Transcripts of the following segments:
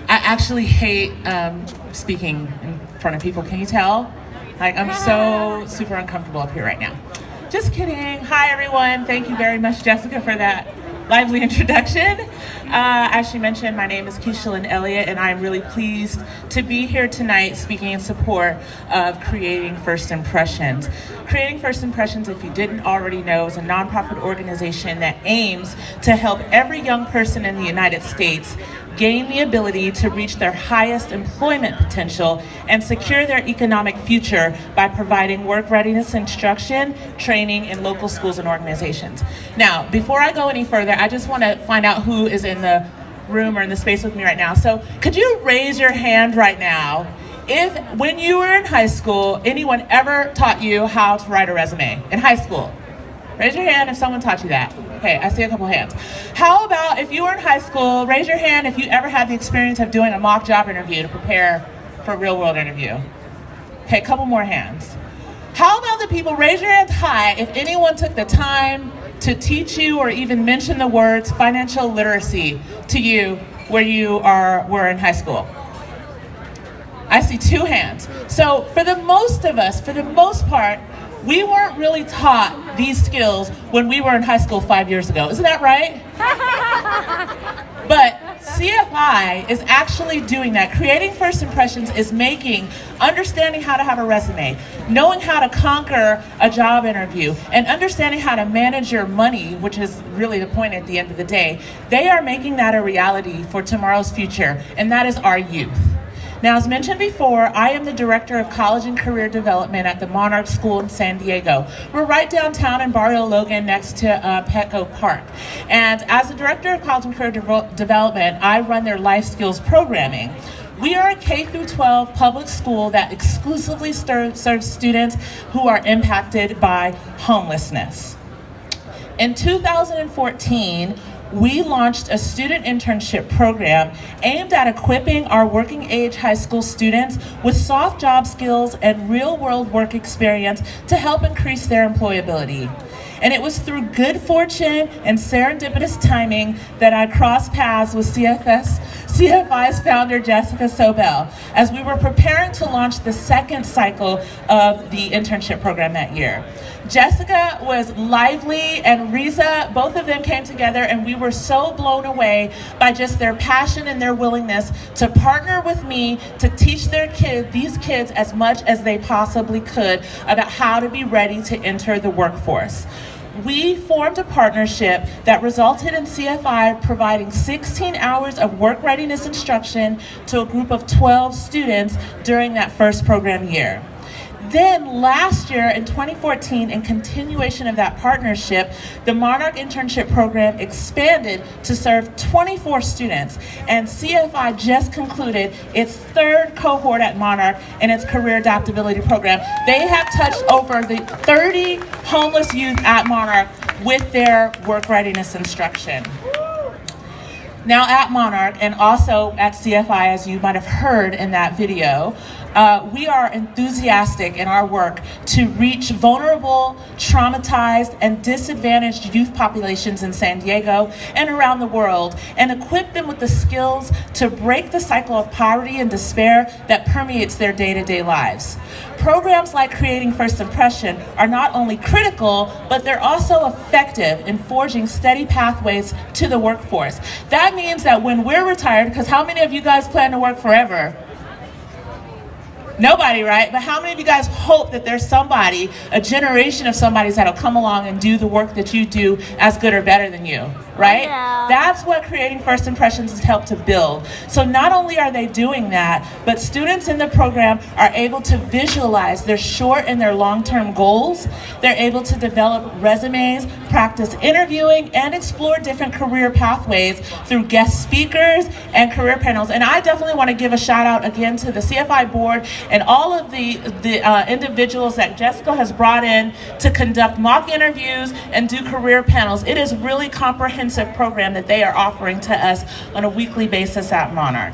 I actually hate speaking in front of people. Can you tell? Like, I'm so super uncomfortable up here right now. Just kidding. Hi, everyone. Thank you very much, Jessica, for that lively introduction. As she mentioned, my name is Kisha Lynn, and I'm really pleased to be here tonight speaking in support of Creating First Impressions. Creating First Impressions, if you didn't already know, is a nonprofit organization that aims to help every young person in the United States gain the ability to reach their highest employment potential and secure their economic future by providing work readiness instruction, training in local schools and organizations. Now, before I go any further, I just want to find out who is in the room or in the space with me right now. So could you raise your hand right now if, when you were in high school, anyone ever taught you how to write a resume in high school? Raise your hand if someone taught you that. Okay, I see a couple hands. How about if you were in high school, raise your hand if you ever had the experience of doing a mock job interview to prepare for a real world interview. Okay, a couple more hands. How about the people, raise your hands high if anyone took the time to teach you or even mention the words financial literacy to you where you were in high school. I see 2 hands. So for the most of us, for the most part, we weren't really taught these skills when we were in high school 5 years ago. Isn't that right? But CFI is actually doing that. Creating First Impressions is understanding how to have a resume, knowing how to conquer a job interview, and understanding how to manage your money, which is really the point at the end of the day. They are making that a reality for tomorrow's future, and that is our youth. Now, as mentioned before, I am the Director of College and Career Development at the Monarch School in San Diego. We're right downtown in Barrio Logan next to Petco Park. And as the Director of College and Career Development, I run their life skills programming. We are a K-12 public school that exclusively serves students who are impacted by homelessness. In 2014, we launched a student internship program aimed at equipping our working age high school students with soft job skills and real world work experience to help increase their employability. And it was through good fortune and serendipitous timing that I crossed paths with CFI's founder, Jessica Sobel, as we were preparing to launch the second cycle of the internship program that year. Jessica was lively, and Riza, both of them came together, and we were so blown away by just their passion and their willingness to partner with me to teach these kids as much as they possibly could about how to be ready to enter the workforce. We formed a partnership that resulted in CFI providing 16 hours of work readiness instruction to a group of 12 students during that first program year. Then last year in 2014, in continuation of that partnership, the Monarch Internship Program expanded to serve 24 students, and CFI just concluded its 3rd cohort at Monarch in its Career Adaptability Program. They have touched over the 30 homeless youth at Monarch with their work readiness instruction. Now at Monarch, and also at CFI, as you might have heard in that video, we are enthusiastic in our work to reach vulnerable, traumatized, and disadvantaged youth populations in San Diego and around the world, and equip them with the skills to break the cycle of poverty and despair that permeates their day-to-day lives. Programs like Creating First Impression are not only critical, but they're also effective in forging steady pathways to the workforce. That means that when we're retired, because how many of you guys plan to work forever? Nobody, right? But how many of you guys hope that there's somebody, a generation of somebody that'll come along and do the work that you do as good or better than you, right? Yeah. That's what Creating First Impressions has helped to build. So not only are they doing that, but students in the program are able to visualize their short and their long-term goals. They're able to develop resumes, practice interviewing, and explore different career pathways through guest speakers and career panels. And I definitely want to give a shout out again to the CFI board and all of the individuals that Jessica has brought in to conduct mock interviews and do career panels. It is really comprehensive program that they are offering to us on a weekly basis at Monarch.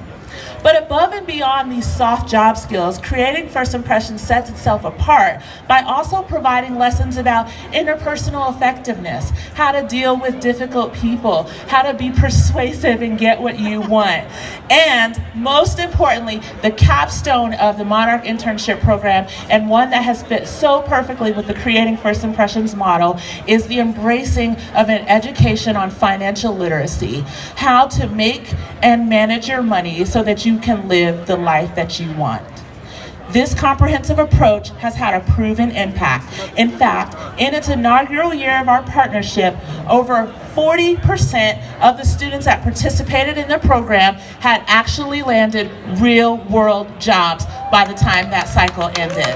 But above and beyond these soft job skills, Creating First Impressions sets itself apart by also providing lessons about interpersonal effectiveness, how to deal with difficult people, how to be persuasive and get what you want. And most importantly, the capstone of the Monarch Internship Program, and one that has fit so perfectly with the Creating First Impressions model, is the embracing of an education on financial literacy, how to make and manage your money so that you can live the life that you want. This comprehensive approach has had a proven impact. In fact, in its inaugural year of our partnership, over 40% of the students that participated in the program had actually landed real-world jobs by the time that cycle ended.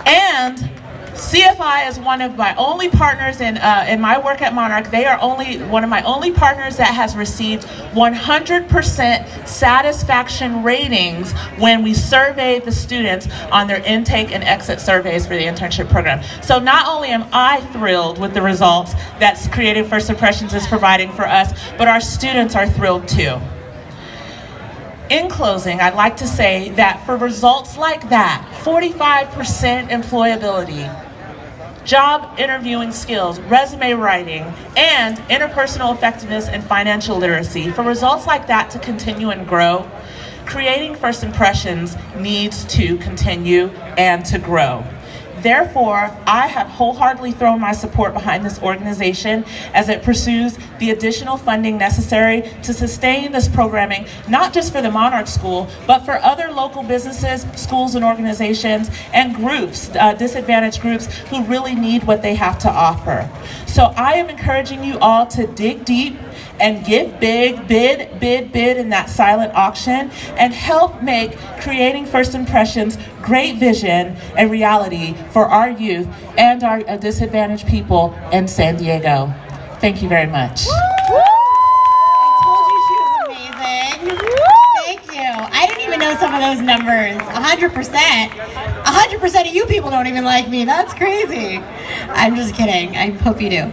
And CFI is one of my only partners in my work at Monarch. They are one of my only partners that has received 100% satisfaction ratings when we surveyed the students on their intake and exit surveys for the internship program. So not only am I thrilled with the results that Creative First Impressions is providing for us, but our students are thrilled too. In closing, I'd like to say that for results like that, 45% employability, job interviewing skills, resume writing, and interpersonal effectiveness and financial literacy, for results like that to continue and grow, Creating First Impressions needs to continue and to grow. Therefore, I have wholeheartedly thrown my support behind this organization as it pursues the additional funding necessary to sustain this programming, not just for the Monarch School, but for other local businesses, schools and organizations, and groups, disadvantaged groups who really need what they have to offer. So I am encouraging you all to dig deep and give big, bid in that silent auction, and help make Creating First Impressions great vision and reality for our youth and our disadvantaged people in San Diego. Thank you very much. I told you she was amazing. Thank you. I didn't even know some of those numbers. 100%. 100% of you people don't even like me. That's crazy. I'm just kidding. I hope you do.